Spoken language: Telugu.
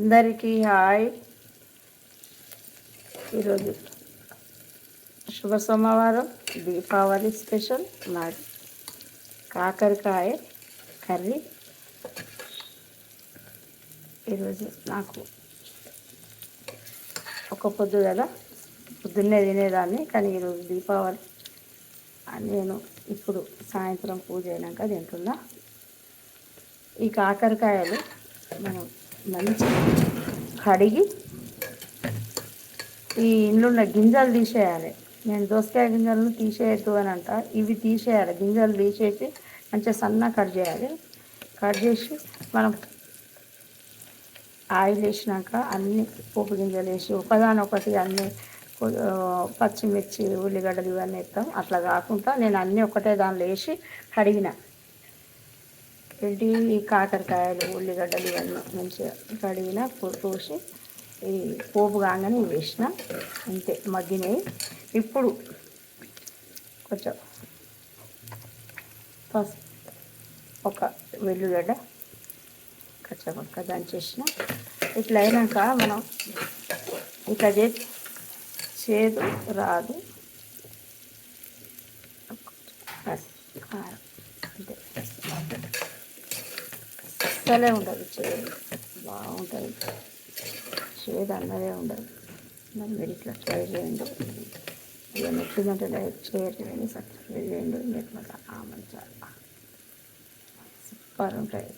అందరికీ హాయ్. ఈరోజు శుభ సోమవారం, దీపావళి స్పెషల్ నాది కాకరకాయ కర్రీ. ఈరోజు నాకు ఒక పొద్దు కదా, పొద్దున్నే తినేదాన్ని, కానీ ఈరోజు దీపావళి నేను ఇప్పుడు సాయంత్రం పూజ అయినాక తింటున్నా. ఈ కాకరకాయలు మనం మంచిగా కడిగి ఈ ఇండ్లున్న గింజలు తీసేయాలి. నేను దోసకాయ గింజలను తీసేయద్దు అని అంట, ఇవి తీసేయాలి. గింజలు తీసేసి మంచిగా సన్నగా కట్ చేయాలి. కట్ చేసి మనం ఆయిల్ వేసినాక అన్ని పోపు గింజలు వేసి ఒకదానొకటి అన్నీ పచ్చిమిర్చి ఉల్లిగడ్డలు ఇవన్నీ వేస్తాం. అట్లా కాకుండా నేను అన్నీ ఒకటే దానిలో వేసి కడిగిన ఏంటి ఈ కాకరకాయలు ఉల్లిగడ్డలు ఇవన్నీ మంచిగా కడిగిన పోసి ఈ పోపు కాగానే వేసిన, అంతే మగ్గినాయి. ఇప్పుడు కొంచెం పసుపు, ఒక వెల్లుగడ్డ కచ్చపక్క దంచేసిన. ఇట్లా అయినాక మనం ఇట్లా చేసి చేదు రాదు, కారం అంతే, అస్సలే ఉండదు చేదు, బాగుంటుంది. చేదు అన్నదే ఉండదు. మీరు ఇట్లా ట్రై చేయండి. ఇక నచ్చిందంటే డైరెక్ట్ చేయట్లేదు, సబ్స్క్రైబ్ చేయండి. లేకపోతే మంచిగా సూపర్ ఉంటాయి.